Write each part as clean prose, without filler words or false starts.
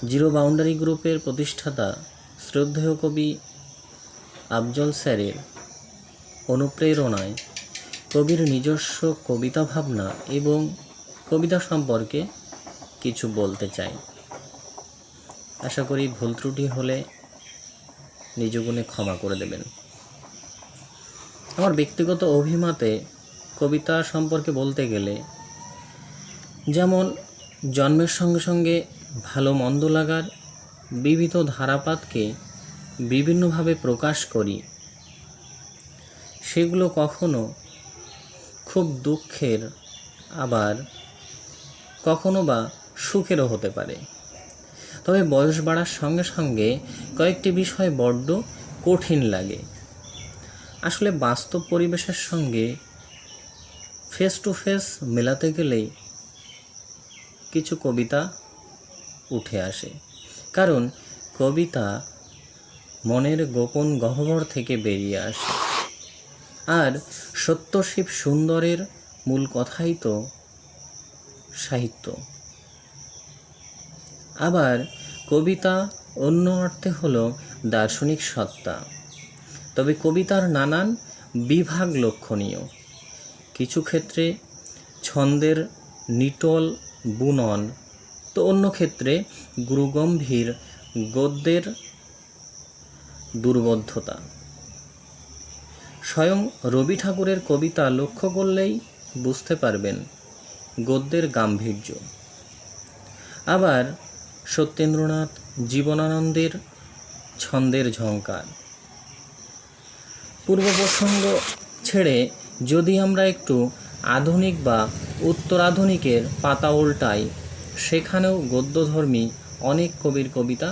Zero boundary গ্রুপের প্রতিষ্ঠাতা শ্রদ্ধেয় কবি আফজল স্যারের অনুপ্রেরণায় কবির নিজস্ব কবিতা ভাবনা এবং কবিতা সম্পর্কে কিছু বলতে চাই। আশা করি ভুল ত্রুটি হলে নিজ গুণে ক্ষমা করে দেবেন। আমার ব্যক্তিগত অভিমতে কবিতা সম্পর্কে বলতে গেলে যেমন জন্মের সঙ্গে সঙ্গে ভালো মন্দ লাগার বিবিধ ধারাপাতকে বিভিন্নভাবে প্রকাশ করি, সেগুলো কখনো খুব দুঃখের আবার কখনো বা সুখেরও হতে পারে। তবে বয়স বাড়ার সঙ্গে সঙ্গে কয়েকটি বিষয় বড্ড কঠিন লাগে। আসলে বাস্তব পরিবেশের সঙ্গে ফেস টু ফেস মেলাতে গেলেই কিছু কবিতা উঠে আসে, কারণ কবিতা মনের গোপন গহ্বর থেকে বেরিয়ে আসে। আর সত্যশিব সুন্দরের মূল কথাই তো সাহিত্য। আবার কবিতা অন্য অর্থে হলো দার্শনিক সত্তা। তবে কবিতার নানান বিভাগ লক্ষণীয়। কিছু ক্ষেত্রে ছন্দের নিটল বুনন, তো অন্য ক্ষেত্রে গুরুগম্ভীর গদ্যের দুর্বোধ্যতা। স্বয়ং রবি ঠাকুরের কবিতা লক্ষ্য করলেই বুঝতে পারবেন গদ্যের গাম্ভীর্য। আবার সত্যেন্দ্রনাথ জীবনানন্দের ছন্দের ঝঙ্কার। পূর্ব প্রসঙ্গ ছেড়ে যদি আমরা একটু আধুনিক বা উত্তরাধুনিকের পাতা উল্টাই, সেখানেও গদ্যধর্মী অনেক কবির কবিতা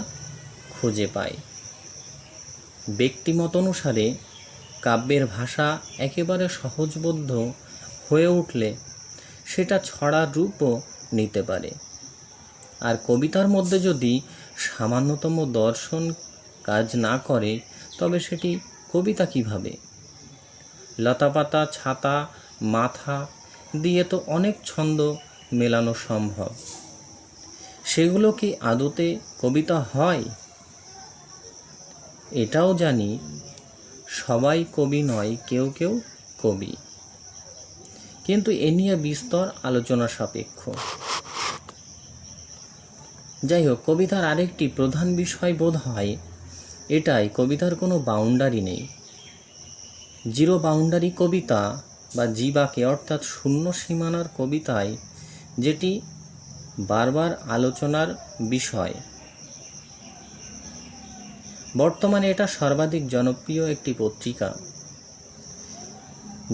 খুঁজে পাই। ব্যক্তিমত অনুসারে কাব্যের ভাষা একেবারে সহজবোধ্য হয়ে উঠলে সেটা ছড়ার রূপও নিতে পারে। আর কবিতার মধ্যে যদি সামান্যতম দর্শন কাজ না করে, তবে সেটি কবিতা কিভাবে? লতাপাতা ছাতা মাথা দিয়ে তো অনেক ছন্দ মেলানো সম্ভব। সেগুলো কি আদতে কবিতা হয়? এটাও জানি সবাই কবি নয়, কেউ কেউ কবি, কিন্তু এ নিয়ে বিস্তর আলোচনা সাপেক্ষ। যাই হোক, কবিতার আরেকটি প্রধান বিষয় বোধ হয় এটাই, কবিতার কোনো বাউন্ডারি নেই। জিরো বাউন্ডারি কবিতা বা জিবাকে অর্থাৎ শূন্য সীমানার কবিতায়, যেটি বারবার আলোচনার বিষয়। বর্তমানে এটা সর্বাধিক জনপ্রিয় একটি পত্রিকা,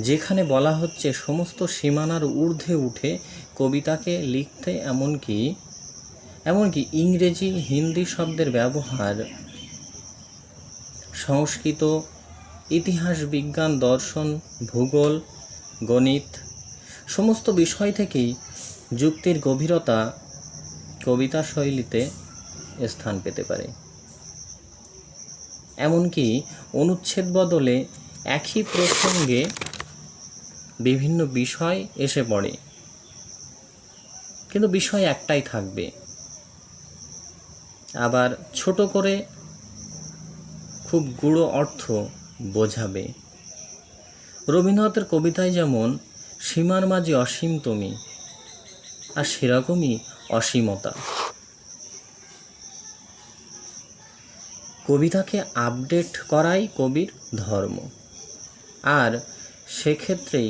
যেখানে বলা হচ্ছে সমস্ত সীমানার ঊর্ধ্বে উঠে কবিতাকে লিখতে, এমনকি ইংরেজি হিন্দি শব্দের ব্যবহার, সংস্কৃত, ইতিহাস, বিজ্ঞান, দর্শন, ভূগোল, গণিত সমস্ত বিষয় থেকেই যুক্তির গভীরতা কবিতা শৈলীতে স্থান পেতে পারে। এমনকি অনুচ্ছেদ বদলে একই প্রসঙ্গে বিভিন্ন বিষয় এসে পড়ে, কিন্তু বিষয় একটাই থাকবে। আবার ছোট করে খুব গূঢ় অর্থ বোঝাবে। রবীন্দ্রনাথের কবিতায় যেমন সীমার মাঝে অসীম তুমি, আর সেরকমই অসীমতা। কবিতাকে আপডেট করাই কবির ধর্ম, আর সেক্ষেত্রেই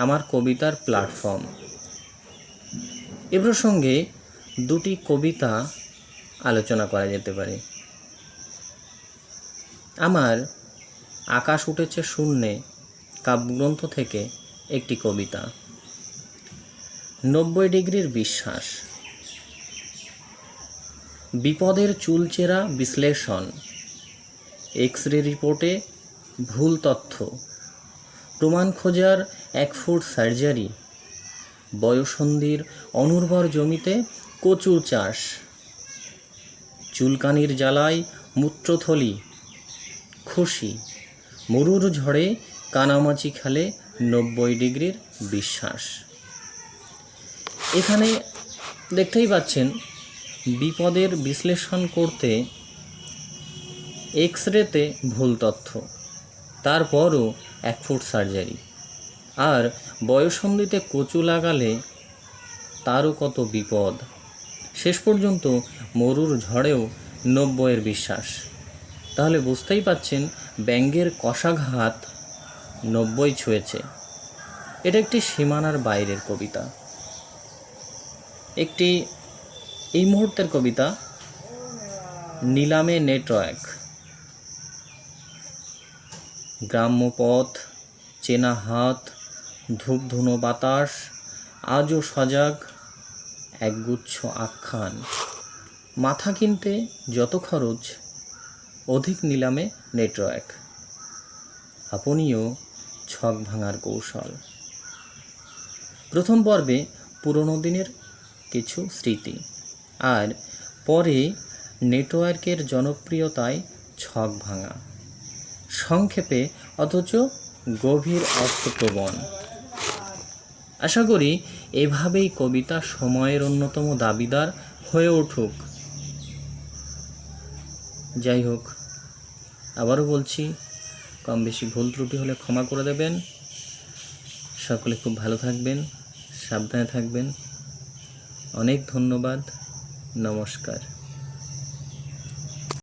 আমার কবিতার প্ল্যাটফর্ম। এ প্রসঙ্গে দুটি কবিতা আলোচনা করা যেতে পারে। আমার আকাশ উঠেছে শূন্যে কাব্যগ্রন্থ থেকে একটি কবিতা। 90 ডিগ্রির বিশ্বাস। বিপদের চুলচেরা বিশ্লেষণ, এক্স-রে রিপোর্টে ভুল তথ্য, প্রমাণ খোঁজার 1 ফুট সার্জারি, বয়সন্ধির অনুর্বর জমিতে কচুর চাষ, চুলকানির জ্বালায় মূত্রথলি, খুশি মরুর ঝড়ে কানামাছি খেলে 90 ডিগ্রির বিশ্বাস। এখানে দেখতেই পাচ্ছেন বিপদের বিশ্লেষণ করতে এক্স রেতে ভুল তথ্য, তারপরও 1 ফুট সার্জারি। আর বয়ঃসন্ধিতে কচু লাগালে তারও কত বিপদ। শেষ পর্যন্ত মরুর ঝড়েও 90-এর বিশ্বাস। তাহলে বুঝতেই পাচ্ছেন ব্যঙ্গের কষাঘাত 90 ছুঁয়েছে। এটা একটি সীমানার বাইরের কবিতা, একটি এই মুহূর্তের কবিতা। নিলামে নেটওয়ার্ক, গ্রাম্য পথ, চেনা হাত, ধূপধুনো বাতাস, আজও সজাগ একগুচ্ছ আখ্যান। মাথা কিনতে যত খরচ, অধিক নিলামে নেটওয়ার্ক। আপনিও ছক ভাঙার কৌশল। প্রথম পর্বে পুরনো দিনের কিছু স্মৃতি, আর পরে নেটওয়ার্কের জনপ্রিয়তায় ছক ভাঙা। সংক্ষেপে অথচ গভীর অর্থপ্রবণ। আশা করি এভাবেই কবিতা সময়ের অন্যতম দাবিদার হয়ে উঠুক। যাই হোক, আবারও বলছি, কম বেশি ভুল ত্রুটি হলে ক্ষমা করে দেবেন। সকলে খুব ভালো থাকবেন, সাবধানে থাকবেন। অনেক ধন্যবাদ, নমস্কার।